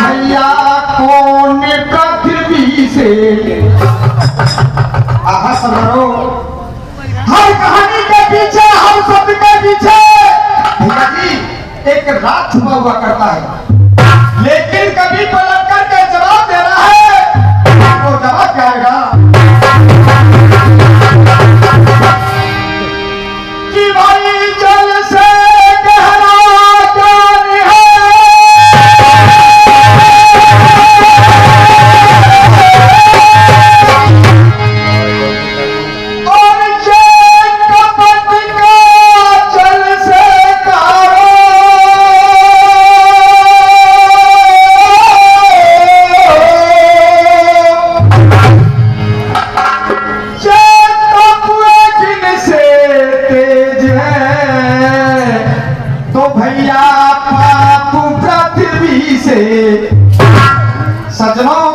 भैया कौन पृथ्वी से आहा समरो हर कहानी के पीछे हर शब्द के पीछे भैया जी एक राज छुपा हुआ करता है, लेकिन कभी पलट करके जवाब दे रहा है तो जवाब क्या आएगा कि भाई जल से गहरा ज्ञान है और ये कपट का जल से कारो ये तपुए जिनसे तेज है तो भैया पाप पृथ्वी से। सज्जनों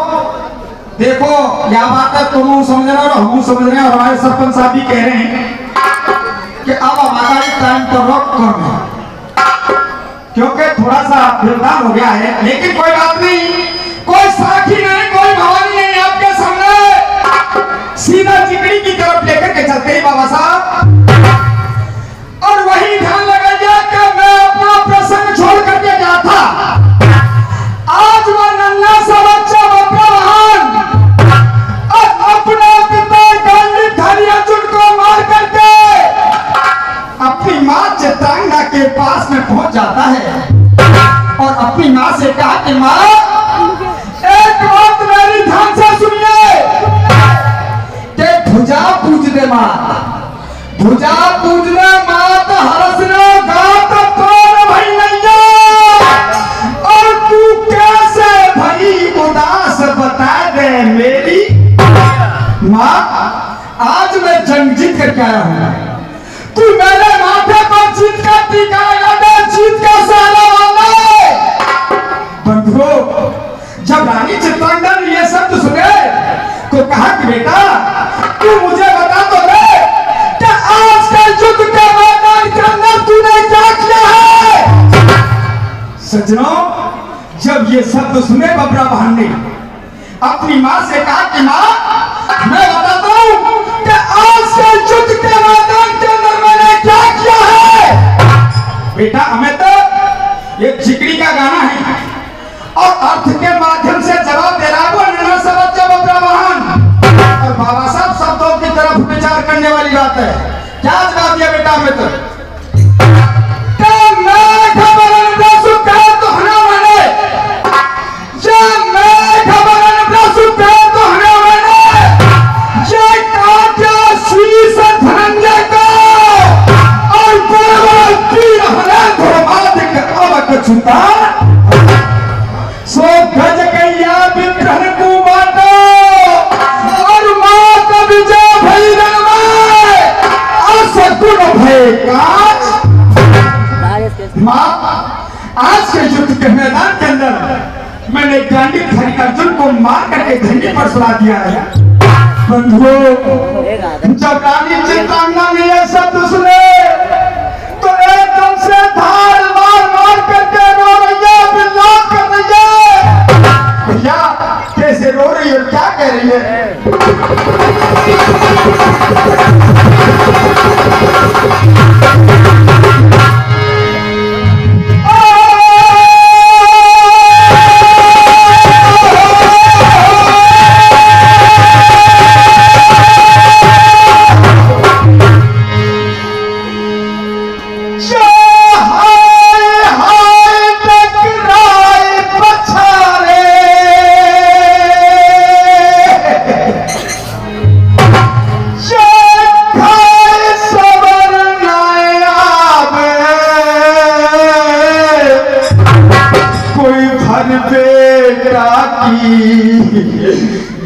देखो यह बात है तुम समझ रहे हो और हम समझ रहे हैं और हमारे सरपंच साहब भी कह रहे हैं कि अब हमारा टाइम पर रोक कम है क्योंकि थोड़ा सा व्यवधान हो गया है, लेकिन कोई बात नहीं, कोई साखी नहीं, कोई भवानी नहीं, आपके सामने सीधा चिकड़ी की तरफ लेकर के चलते हैं बाबा साहब। और वही ध्यान लगाइए कि मैं अपना प्रसंग छोड़ करके गया था, आज वह नन्हा सा बच्चा बब्राहन अपना पिता गांडीवधारी अर्जुन को मार करके अपनी मां चित्रांगना के पास में पहुंच जाता है और अपनी मां से कहा कि मां एक बात मेरी ध्यान से सुनिए कि भुजा पूजने मां, भुजा पूजने मात हरसने गात तोर भई नैया और तू कैसे भई उदास बता दे मेरी मां। आज मैं जंग जीत करके आया हूं, तू मेरे माथे पर जीत का टीका लगा, जीत का साला वाला। बंधुओं जब रानी चित्रांगना ने ये शब्द सुने तो कहा कि बेटा तू मुझे बता तो दे कि आज के युद्ध के मैदान के अंदर तूने क्या किया है। सज्जनों जब ये शब्द सुने बब्राहन ने अपनी मां से कहा कि मां मैं बताता हूं कि आज के युद्ध के मैदान के अंदर मैंने क्या किया है। बेटा हमें तो ये चिकड़ी का गाना है और अर्थ के माध्यम से जवाब दे रहा है वो नन्हा सा बच्चा बब्राहन। और बाबा साहब शब्दों की तरफ विचार करने वाली बात है, क्या जवाब दिया बेटा हमें तो आज के युद्ध के मैदान के अंदर मैंने गांडीवधारी अर्जुन को मार करके धरती पर सुला दिया है। बंधुओं जब रानी चित्रांगना ने यह शब्द सुने तो एकदम से धार मार मार करके रो रही है, बिल्लाप कर रही है। भैया कैसे रो रही है, क्या कह रही है।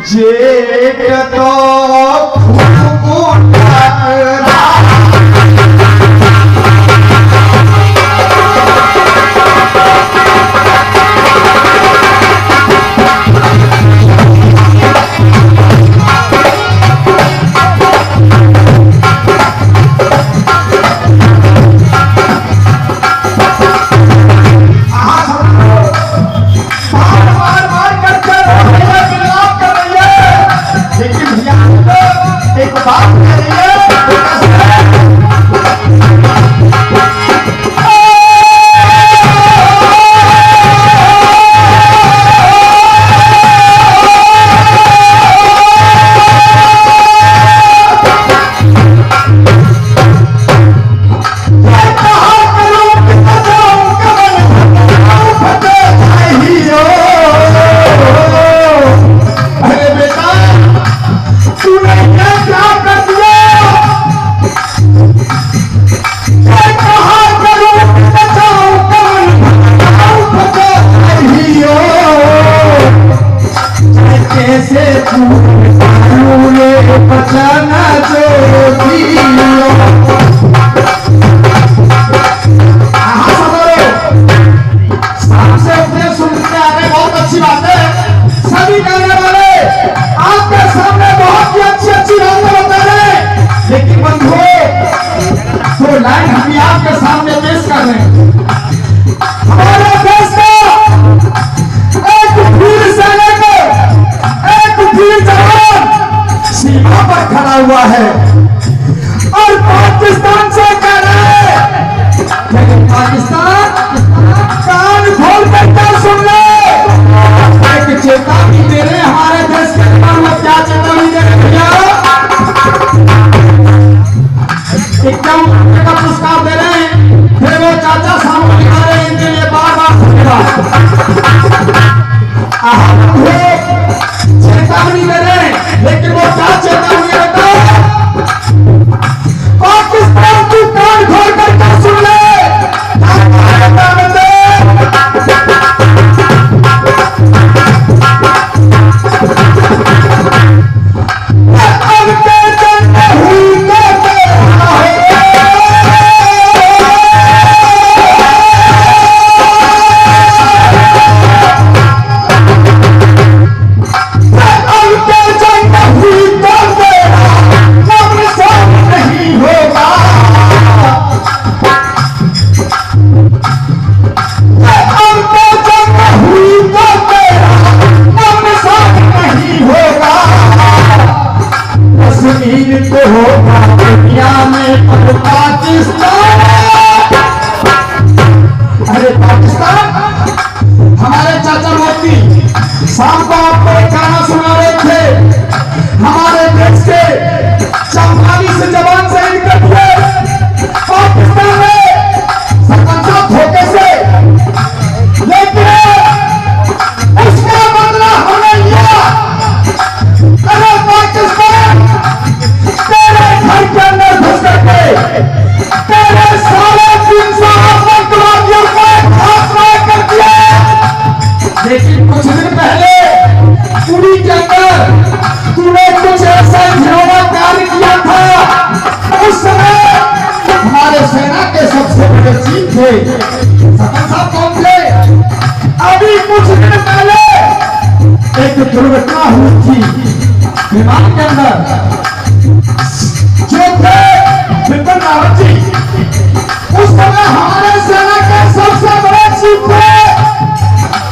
जेठ तो हाँ शाम को आपको एक गाना सुना रहे थे, हमारे देश के 44 जवान शहीद कर दिए पाकिस्तान में सरपंचा धोखे से, लेकिन उसका बदला हमने लिया। अरे पाकिस्तान तेरे घर के अंदर घुस करके तेरे साढ़े 300 आतंकवादियों को खात्मा कर दिया। लेकिन कुछ दिन पहले पुरी के अंदर तूने कुछ ऐसा घिनौना कार्य किया था। उस समय हमारे सेना के सबसे बड़े चीफ थे, सरपंच साहब कौन थे? अभी कुछ दिन पहले एक दुर्घटना हुई थी विमान के अंदर, जो थे बिपिन रावत जी, उस समय हमारे सेना के सबसे बड़े चीफ थे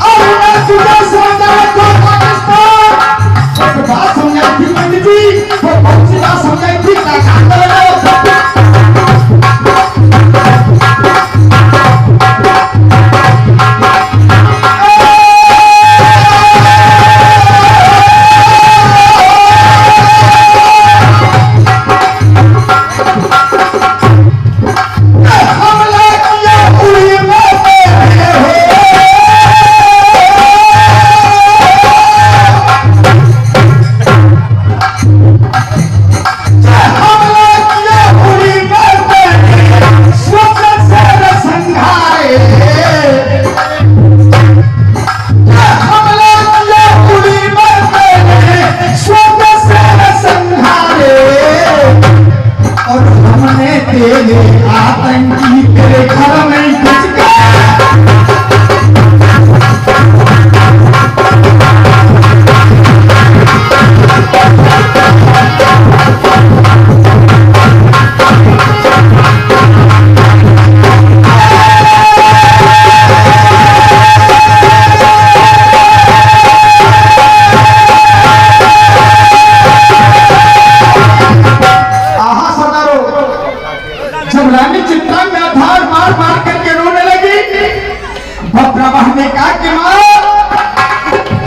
और उन्हें तुझे समझाया था पाकिस्तान। एक बात समझाई थी पंडित जी, वो बहुत सी बात समझाई थी, आतंकी तेरे घर में घुस गए। रानी चित्रांगदा धार मार मार करके रोने लगी। भद्रवाह ने कहा कि मां,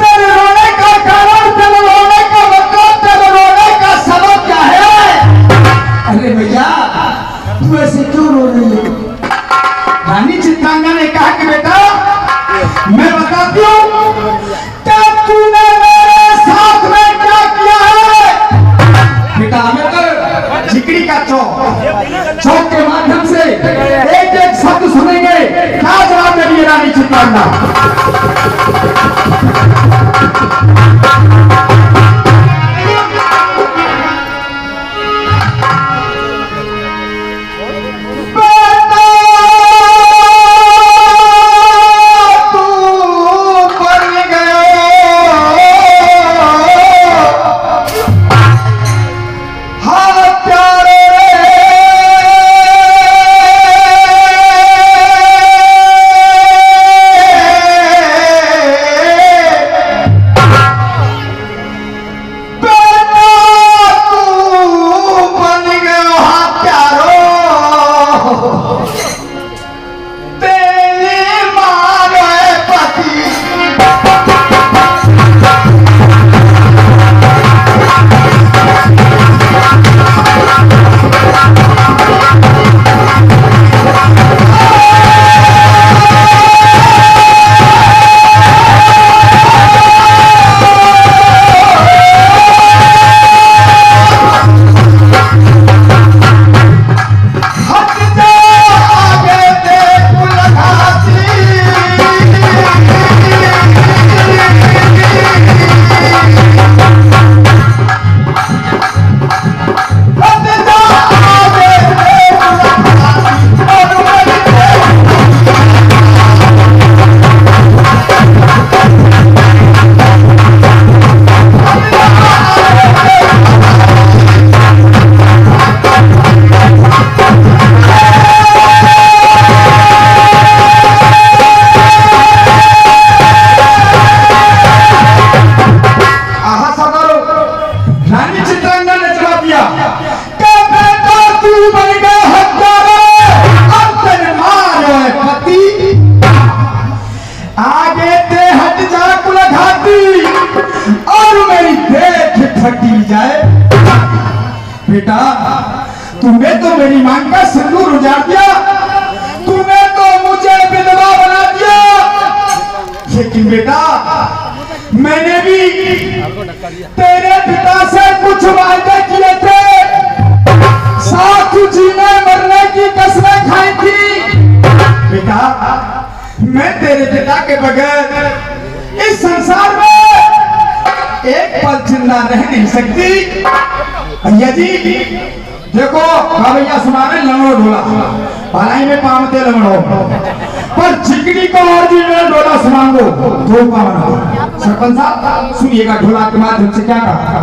तेरे रोने का कारण, तेरे रोने का मतलब, तेरे रोने का सबब क्या है? अरे भैया तू ऐसे क्यों रो रही है? रानी चित्रांगदा ने कहा कि बेटा मैं बताती हूँ क्या तूने मेरे साथ में क्या किया है। बेटा हमें तो झिकड़ी का चौक के माध्यम से एक एक शब्द सुनेंगे, क्या जवाब देंगे रानी चित्रांगदा? भट्टी जाए। बेटा तूने तो मेरी मांग का सिंदूर उजाड़ दिया, तूने तो मुझे विधवा बना दिया, लेकिन बेटा मैंने भी तेरे पिता से कुछ वायदे किए थे, साथ जीने मरने की कसमें खाई थी। बेटा मैं तेरे पिता के बगैर इस संसार में एक पल जिंदा रह नहीं सकती। भैया जी देखो भैया सुना रहे लंगड़ो ढोला भलाई में पावते लंगड़ो पर चिकनी को और जी में ढोला सुनाओ तो पावना। सरपंच साहब सुनिएगा ढोला के माध्यम से क्या कहा।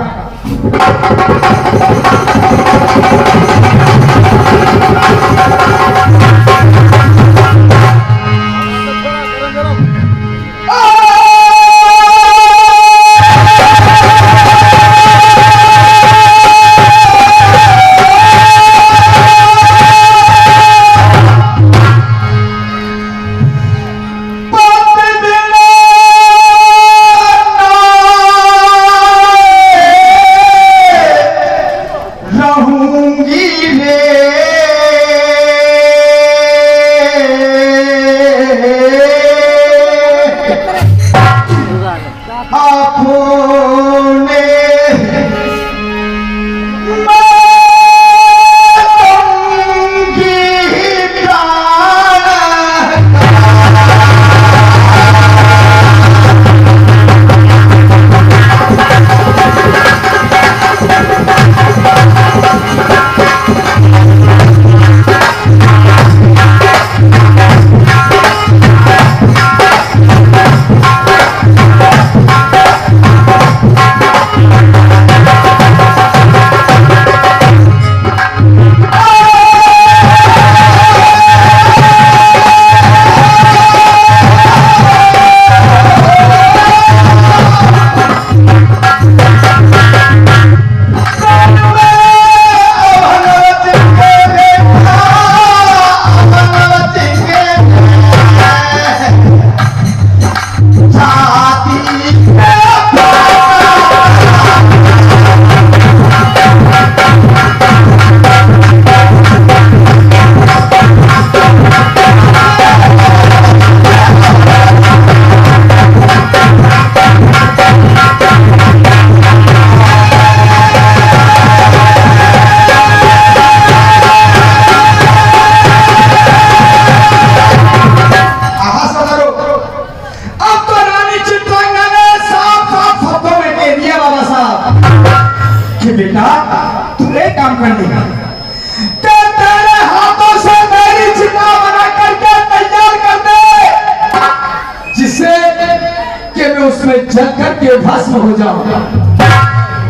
जल करके भस्म हो जाऊंगा।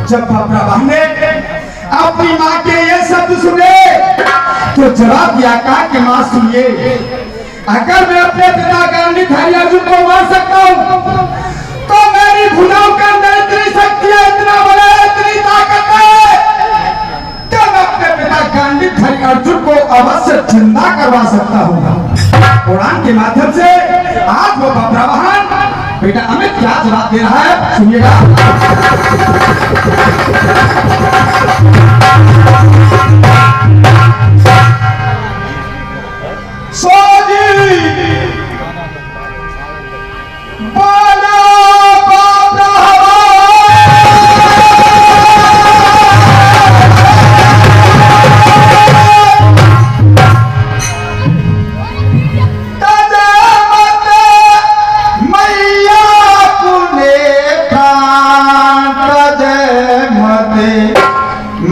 जब ब्रह्मा ने अपनी माँ के ये शब्द सुने तो जवाब दिया कि माँ सुनिए, अगर मैं अपने पिता गांधी अर्जुन को मार सकता हूँ तो मेरी भुजाओं के अंदर इतनी शक्ति है, इतना बल है, इतनी ताकत है कि मैं अपने पिता गांधी अर्जुन को अवश्य जिंदा करवा सकता हूँ। उड़ान के माध्यम से आज वो बब्रवाहन बेटा अमित क्या जवाब दे रहा है सुनिएगा।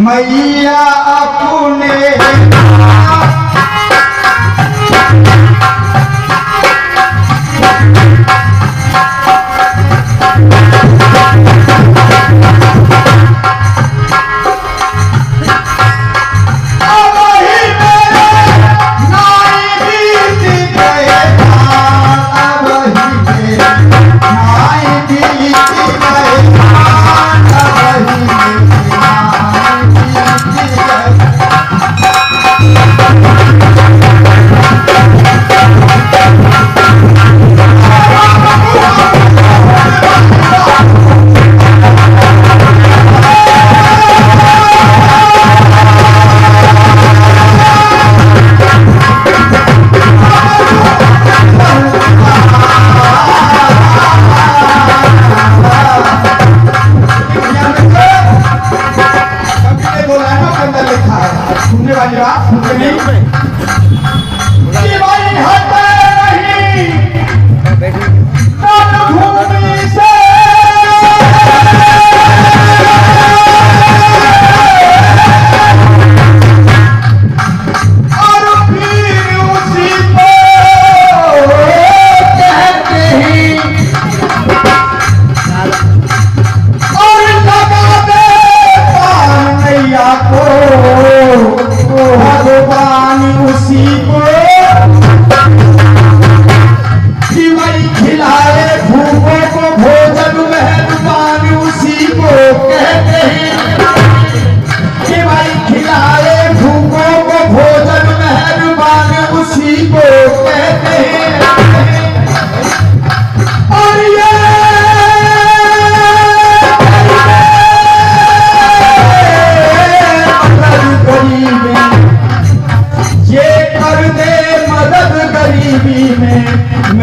मैया अपने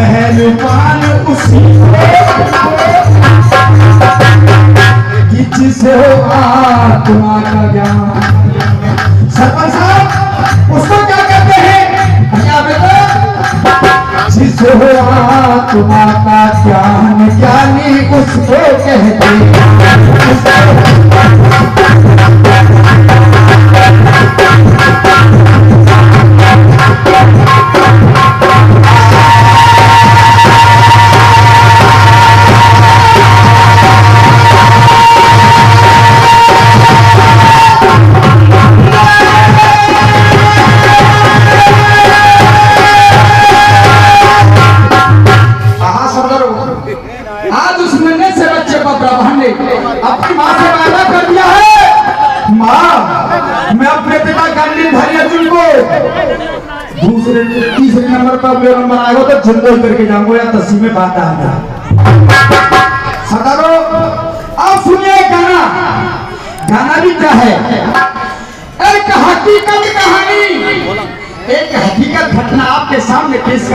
पहलवान उसी जिसे हो आत्मा का ज्ञान। सरपंच साहब उसको क्या कहते हैं? क्या बेटा? जिसे हो आत्मा का ज्ञान, ज्ञानी उसको कहते हैं। आज उस नन्हे से बच्चे पर ब्राह्मण ने अपनी माँ से वादा कर दिया है, माँ मैं अपने पिता गांधीधारी अर्जुन को दूसरे तीसरे नंबर पर अगले नंबर आएगा तो जंगल करके जाऊंगा या तस्वीर में बात आएगा। सरदारों अब सुनिए गाना। गाना भी क्या है? एक हकीकत कहानी, एक हकीकत घटना आपके सामने पेश